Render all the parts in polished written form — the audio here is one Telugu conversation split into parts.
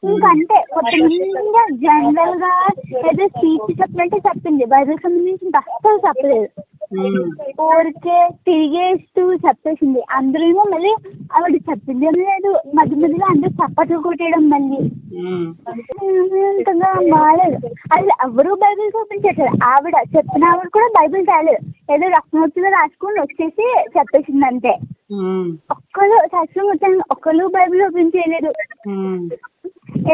ఇంకంతే కొత్తగా జనరల్ గా ఏదో స్పీచ్ చెప్పినట్టే చెప్పింది. బైబిల్ సంబంధించి ఇంకా అస్సలు చెప్పలేదు. ఊరికే తిరిగేస్తూ చెప్పేసింది. అందరూ మళ్ళీ ఆవిడ చెప్పింది లేదు, మధ్య మధ్యలో అందరూ చప్పట్లు కొట్టేయడం మళ్ళీ అంతగా బాగాలేదు. అసలు ఎవరు బైబిల్ చూపించట్లేదు. ఆవిడ చెప్పిన ఆవిడ కూడా బైబిల్ తేలేదు. ఏదో రత్నోత్సవం రాసుకొని వచ్చేసి చెప్పేసింది అంతే. ఒక్కరు సత్యం ఒక్కరు బైబిల్ ఓపెన్ చేయలేదు.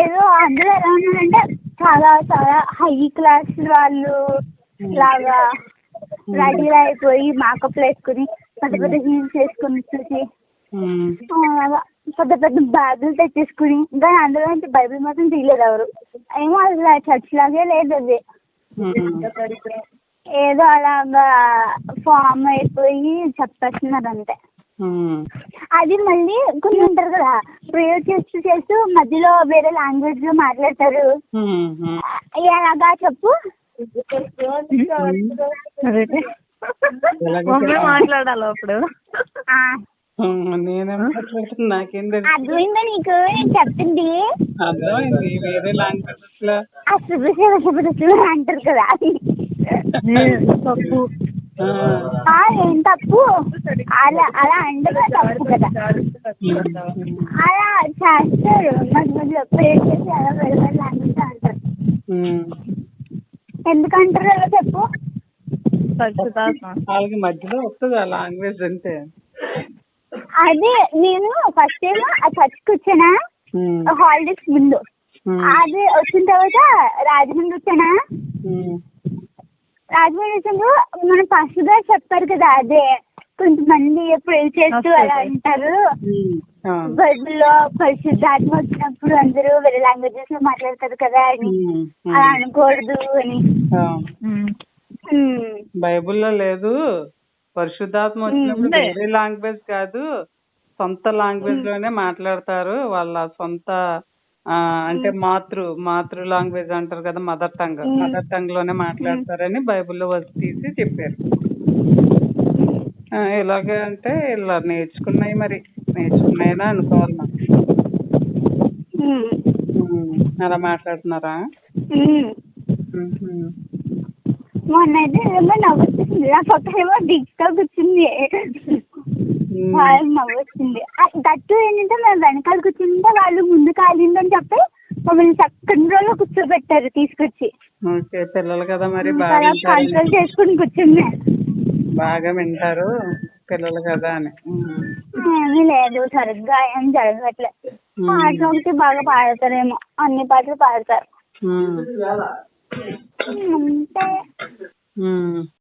ఏదో అందరూ ఎలా ఉన్నారంటే చాలా చాలా హై క్లాస్ వాళ్ళు లాగా రెడీ అయిపోయి మేకప్ వేసుకుని పెద్ద పెద్ద హీల్స్ వేసుకుని చూసి పెద్ద పెద్ద బ్యాగులు తెచ్చేసుకుని ఇంకా అందులో నుంచి బైబిల్ మాత్రం తీయలేదు ఎవరు. ఏమో అసలు చర్చ్ లాగే లేదు అది. ఏదో అలాగా ఫామ్ అయిపోయి చెప్పేస్తున్నారు అంతే. అది మళ్ళీ కొన్ని ఉంటారు కదా ప్రేయర్ చేస్తూ చేస్తూ మధ్యలో వేరే లాంగ్వేజ్ లో మాట్లాడతారు. ఎలాగా చెప్పు మాట్లాడాలి అప్పుడు. అర్థమైందా నీకు నేను చెప్పింది? అసలు అంటారు కదా తప్పు. ఏం తప్పు? అలా అలా అంటే తప్పు కదా. అలా చేస్తారు మధ్య మధ్యలో ప్రేర్ చేసి అలా వేరే వేరే లాంగ్వేజ్ అంటారు. ఎందుకంటారు అలా చెప్పు? వాళ్ళకి మధ్యలో వస్తుంది ఆ లాంగ్వేజ్ అంటే. అదే నేను ఫస్ట్ టైం ఆ చర్చ్కి వచ్చానా హాలిడేస్ ముందు. అది వచ్చిన తర్వాత రాజమండ్రి వచ్చానా. రాజమండ్రి వచ్చినప్పుడు మన పాస్టర్ గారు చెప్పారు కదా అదే కొంతమంది ప్రేర్ చేస్తూ అలా అంటారు. బైబిల్లో పరిశుద్ధాత్మ వచ్చినప్పుడు అందరూ వేరే లాంగ్వేజెస్ లో మాట్లాడతారు కదా అని అలా అనకూడదు అని. బైబిల్లో లేదు. పరిశుద్ధాత్మ వచ్చినప్పుడు వేరే లాంగ్వేజ్ కాదు, సొంత లాంగ్వేజ్ లోనే మాట్లాడతారు. వాళ్ళ సొంత అంటే మాతృ లాంగ్వేజ్ అంటారు కదా, మదర్ టంగ్ లోనే మాట్లాడతారని బైబిల్లో తీసి చెప్పారు. ఇలాగే అంటే ఇలా నేర్చుకున్నాయినా అనుకోవాలి. అలా మాట్లాడుతున్నారా? మొన్న అయితే ఏమో నవ్వుతుంది. నా పక్కన ఏమో దిగ్గా కూర్చుంది. వాళ్ళు నవ్వుతుంది. దట్టు ఏంటంటే మేము వెనకాల కూర్చుంటే వాళ్ళు ముందు కాలిందని చెప్పి మమ్మల్ని సెకండ్ రోలో కూర్చోబెట్టారు తీసుకొచ్చి. పిల్లలు కదా మరి కంట్రోల్ చేసుకుని కూర్చుంది. బాగా వింటారు పిల్లలు కదా అని. ఏమీ లేదు, సరిగ్గా ఏం జరగట్లేదు. పాటలు ఒకటి బాగా పాడతారేమో, అన్ని పాటలు పాడతారు అంతే.